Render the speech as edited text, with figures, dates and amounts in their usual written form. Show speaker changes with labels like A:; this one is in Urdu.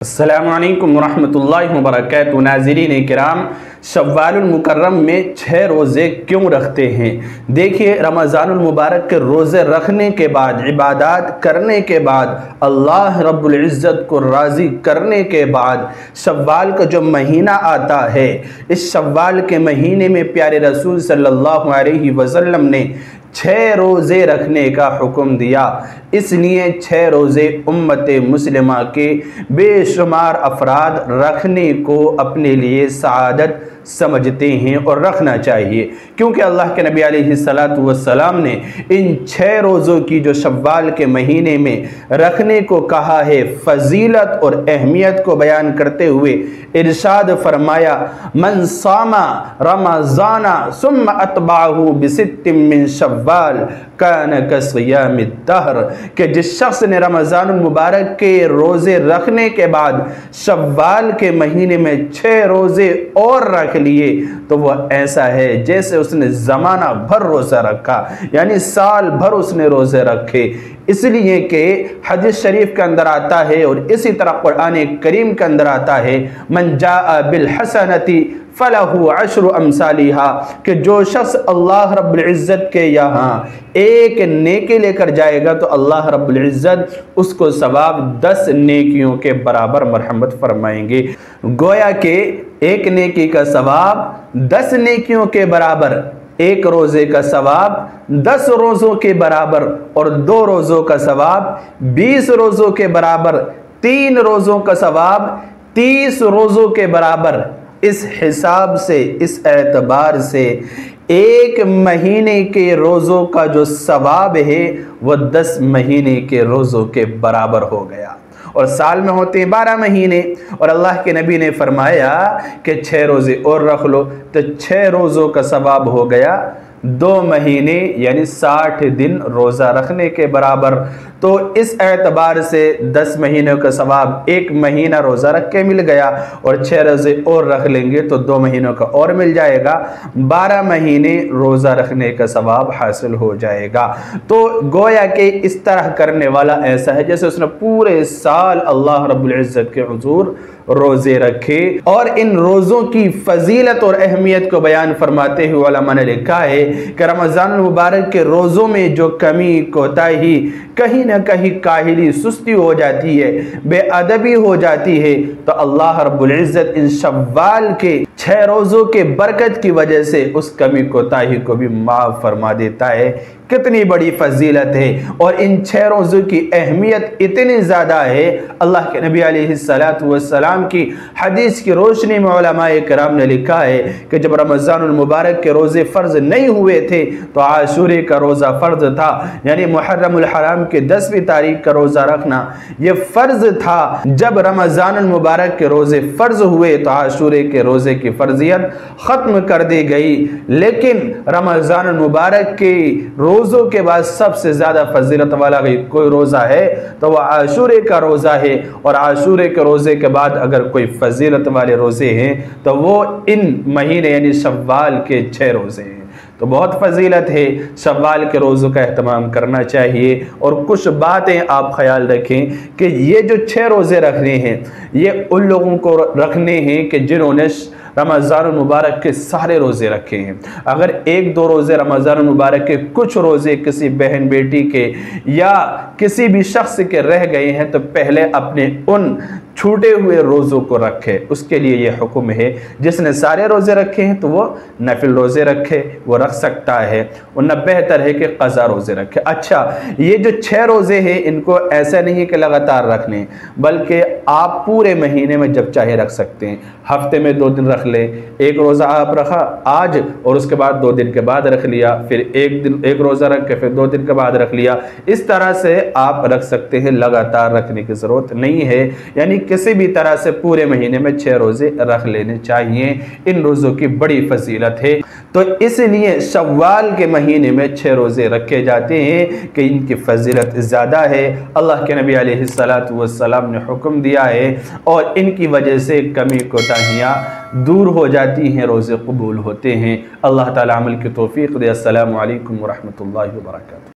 A: السلام علیکم ورحمۃ اللہ وبرکاتہ۔ ناظرین کرام، شوال المکرم میں 6 روزے کیوں رکھتے ہیں؟ دیکھیے، رمضان المبارک کے روزے رکھنے کے بعد، عبادات کرنے کے بعد، اللہ رب العزت کو راضی کرنے کے بعد شوال کا جو مہینہ آتا ہے، اس شوال کے مہینے میں پیارے رسول صلی اللہ علیہ وسلم نے 6 روزے رکھنے کا حکم دیا۔ اس لیے 6 روزے امت مسلمہ کے بے شمار افراد رکھنے کو اپنے لیے سعادت سمجھتے ہیں اور رکھنا چاہیے، کیونکہ اللہ کے نبی علیہ السلام نے ان 6 روزوں کی جو شوال کے مہینے میں رکھنے کو کہا ہے، فضیلت اور اہمیت کو بیان کرتے ہوئے ارشاد فرمایا، من صام رمضان ثم اتبعہ بست من شوال کان کصیام الدہر، کہ جس شخص نے رمضان المبارک کے روزے رکھنے کے بعد شوال کے مہینے میں 6 روزے اور رکھ لیے تو وہ ایسا ہے جیسے اس نے زمانہ بھر روزہ رکھا، یعنی سال بھر اس نے روزے رکھے۔ اس لیے کہ حدیث شریف کے اندر آتا ہے اور اسی طرح قرآن کریم کے اندر آتا ہے، من جاء بالحسنۃ فلہ عشر امثالہا، کہ جو شخص اللہ رب العزت کے یہاں ایک نیکی لے کر جائے گا تو اللہ رب العزت اس کو ثواب 10 نیکیوں کے برابر مرحمت فرمائیں گے۔ گویا کہ ایک نیکی کا ثواب 10 نیکیوں کے برابر، ایک روزے کا ثواب 10 روزوں کے برابر، اور 2 روزوں کا ثواب 20 روزوں کے برابر، 3 روزوں کا ثواب 30 روزوں کے برابر۔ اس حساب سے، اس اعتبار سے ایک مہینے کے روزوں کا جو ثواب ہے وہ 10 مہینے کے روزوں کے برابر ہو گیا، اور سال میں ہوتے ہیں 12 مہینے، اور اللہ کے نبی نے فرمایا کہ 6 روزے اور رکھ لو تو 6 روزوں کا ثواب ہو گیا 2 مہینے، یعنی 60 دن روزہ رکھنے کے برابر۔ تو اس اعتبار سے 10 مہینوں کا ثواب 1 مہینہ روزہ رکھ کے مل گیا، اور 6 روزے اور رکھ لیں گے تو 2 مہینوں کا اور مل جائے گا، 12 مہینے روزہ رکھنے کا ثواب حاصل ہو جائے گا۔ تو گویا کہ اس طرح کرنے والا ایسا ہے جیسے اس نے پورے سال اللہ رب العزت کے حضور روزے رکھے۔ اور ان روزوں کی فضیلت اور اہمیت کو بیان فرماتے ہوئے علماء نے لکھا ہے کہ رمضان المبارک کے روزوں میں جو کمی کوتاہی، کہیں نہ کہیں کاہلی، سستی ہو جاتی ہے، بے ادبی ہو جاتی ہے، تو اللہ رب العزت ان شوال کے 6 روزوں کے برکت کی وجہ سے اس کمی کوتاہی کو بھی معاف فرما دیتا ہے۔ کتنی بڑی فضیلت ہے، اور ان 6 روزوں کی اہمیت اتنی زیادہ ہے، اللہ کے نبی علیہ السلام کی حدیث کی روشنی میں علماء کرام نے لکھا ہے کہ جب رمضان المبارک کے روزے فرض نہیں ہوئے تھے تو عاشورے کا روزہ فرض تھا، یعنی محرم الحرام کے 10ویں تاریخ کا روزہ رکھنا یہ فرض تھا۔ جب رمضان المبارک کے روزے فرض ہوئے تو عاشورے کے روزے کی فرضیت ختم کر دی گئی، لیکن رمضان المبارک کے روزوں کے بعد سب سے زیادہ فضیلت والا کوئی روزہ ہے تو وہ عاشورے کا روزہ ہے، اور عاشورے کے روزے کے بعد اگر کوئی فضیلت والے روزے ہیں تو وہ ان مہینے یعنی شوال کے 6 روزے ہیں۔ تو بہت فضیلت ہے، شوال کے روزوں کا اہتمام کرنا چاہیے۔ اور کچھ باتیں آپ خیال رکھیں کہ یہ جو 6 روزے رکھنے ہیں یہ ان لوگوں کو رکھنے ہیں کہ جنہوں نے رمضان المبارک کے سارے روزے رکھے ہیں۔ اگر 1-2 روزے رمضان المبارک کے، کچھ روزے کسی بہن بیٹی کے یا کسی بھی شخص کے رہ گئے ہیں تو پہلے اپنے ان چھوٹے ہوئے روزوں کو رکھے، اس کے لیے یہ حکم ہے۔ جس نے سارے روزے رکھے ہیں تو وہ نفل روزے رکھے، وہ رکھ سکتا ہے، ورنہ بہتر ہے کہ قضا روزے رکھے۔ اچھا، یہ جو 6 روزے ہیں ان کو ایسا نہیں کہ لگاتار رکھنے، بلکہ آپ پورے مہینے میں جب چاہے رکھ سکتے ہیں۔ ہفتے میں 2 دن رکھ لیں، ایک روزہ آپ رکھا آج اور اس کے بعد 2 دن کے بعد رکھ لیا، پھر ایک روزہ رکھ کے پھر 2 دن کے بعد رکھ لیا، اس طرح سے آپ رکھ سکتے ہیں، لگاتار رکھنے کی ضرورت نہیں ہے۔ یعنی کسی بھی طرح سے پورے مہینے میں 6 روزے رکھ لینے چاہیے، ان روزوں کی بڑی فضیلت ہے۔ تو اس لیے شوال کے مہینے میں 6 روزے رکھے جاتے ہیں کہ ان کی فضیلت زیادہ ہے، اللہ کے نبی علیہ السلام نے حکم دیا ہے، اور ان کی وجہ سے کمی کوتاہیاں دور ہو جاتی ہیں، روزے قبول ہوتے ہیں۔ اللہ تعالی عمل کی توفیق دے۔ السلام علیکم ورحمۃ اللہ وبرکاتہ۔